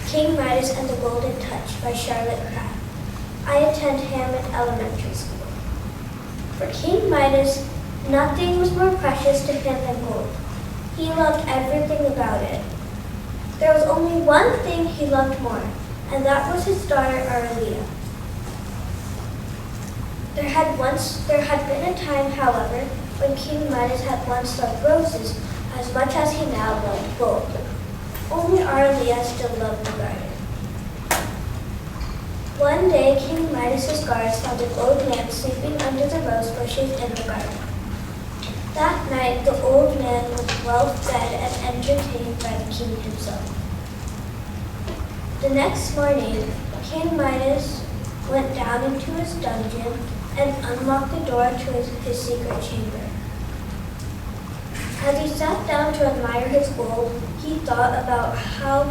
King Midas and the Golden Touch by Charlotte Crabb. I attend Hammond Elementary School. For King Midas, nothing was more precious to him than gold. He loved everything about it. There was only one thing he loved more, and that was his daughter Aralea. There had been a time, however, when King Midas had once loved roses as much as he now loved gold. Only Aralea still loved the garden. One day, King Midas's guards found an old man sleeping under the rose bushes in the garden. That night, the old man was well fed and entertained by the king himself. The next morning, King Midas went down into his dungeon and unlocked the door to his secret chamber. As he sat down to admire his gold, he thought about how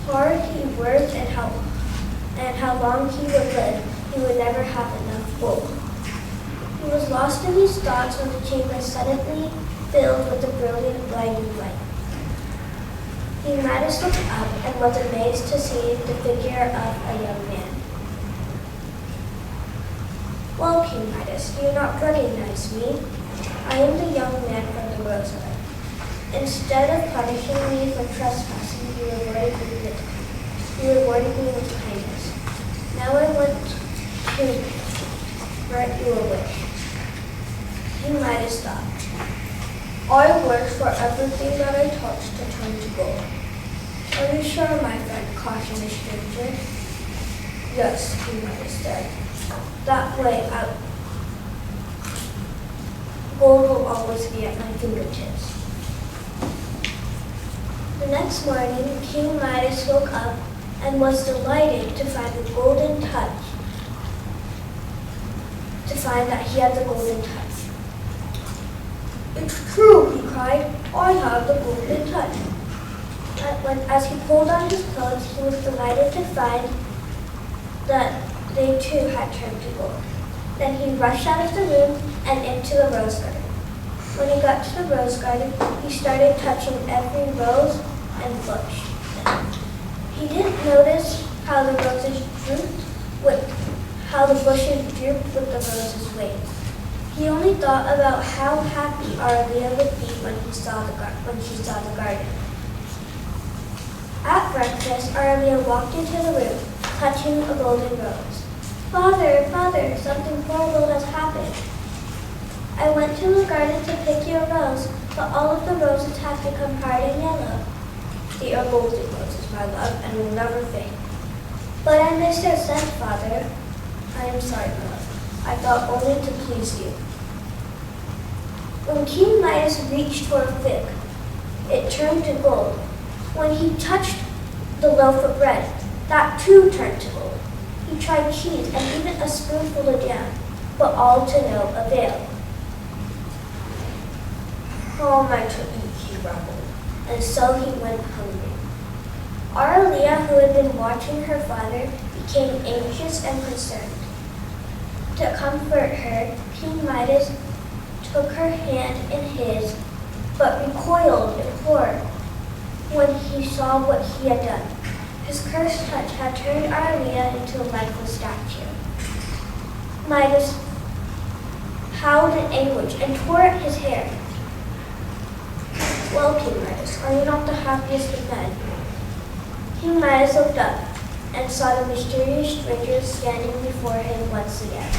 hard he worked and how long he would live. He would never have enough gold. He was lost in these thoughts when the chamber suddenly filled with a brilliant blinding light. King Midas looked up and was amazed to see the figure of a young man. "Well, King Midas, do you not recognize me? I am the young man from the rose garden. Instead of punishing me for trespassing, you rewarded me with kindness. Now I want to grant you a wish." King Midas thought, "I worked for everything that I touched to turn to gold." "Are you sure, my friend?" cautioned the stranger. "Yes," King Midas said. "That way, gold will always be at my fingertips." The next morning, King Midas woke up and was delighted to find the golden touch, to find that he had the golden touch. "It's true," he cried. "I have the golden touch." As he pulled on his clothes, he was delighted to find that they too had turned to gold. Then he rushed out of the room and into the rose garden. When he got to the rose garden, he started touching every rose and bush. He didn't notice how the bushes drooped with the roses' wings. He only thought about how happy Aralea would be when she saw the garden. At breakfast, Aralea walked into the room, touching a golden rose. "Father, Father, something horrible has happened. I went to the garden to pick your rose, but all of the roses have become hard and yellow." "They are golden roses, my love, and will never fade." "But I missed their scent, Father." "I am sorry, my love. I thought only to please you." When King Midas reached for a fig, it turned to gold. When he touched the loaf of bread, that too turned to gold. He tried cheese and even a spoonful of jam, but all to no avail. "How am I to eat?" he grumbled, and so he went hungry. Aralea, who had been watching her father, became anxious and concerned. To comfort her, King Midas took her hand in his, but recoiled in horror when he saw what he had done. His cursed touch had turned Aralea into a lifeless statue. Midas howled in anguish and tore at his hair. "Well, King Midas, are you not the happiest of men?" King Midas looked up and saw the mysterious stranger standing before him once again.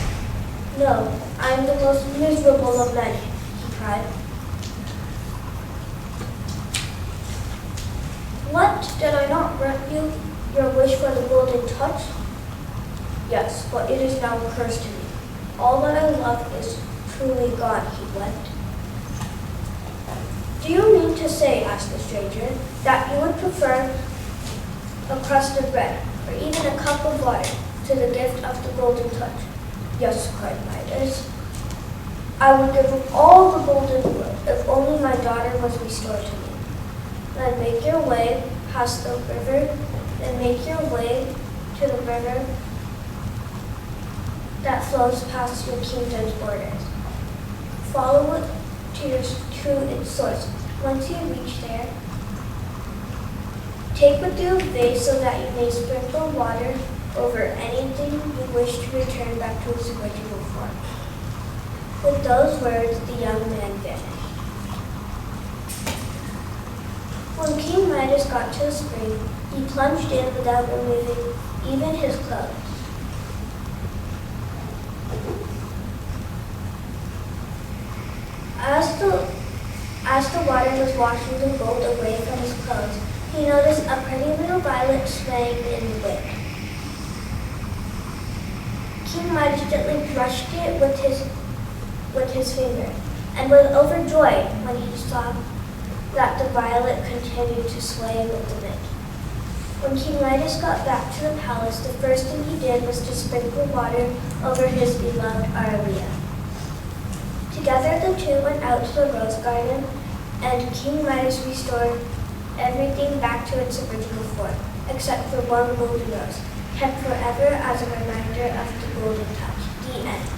"No, I am the most miserable of men," he cried. "What, did I not grant you your wish for the golden touch?" "Yes, but it is now cursed to me. All that I love is truly gone," he wept. "Do you mean to say," asked the stranger, "that you would prefer a crust of bread, or even a cup of water, to the gift of the golden touch?" "Yes," cried Midas. "I would give up all the gold in the world if only my daughter was restored to me." "Then make your way past the river, then make your way to the river that flows past your kingdom's borders. Follow it to, to its source. Once you reach there, Take with you a vase so that you may sprinkle water over anything you wish to return back to its original form." With those words, the young man vanished. When King Midas got to the spring, he plunged in without removing even his clothes. As the water was washing the gold away from his clothes, he noticed a pretty little violet swaying in the wind. King Midas gently brushed it with his finger, and was overjoyed when he saw that the violet continued to sway with the wind. When King Midas got back to the palace, the first thing he did was to sprinkle water over his beloved Arlia. Together the two went out to the rose garden, and King Midas restored everything back to its original form, except for one golden rose, kept forever as a reminder of the golden touch. The end.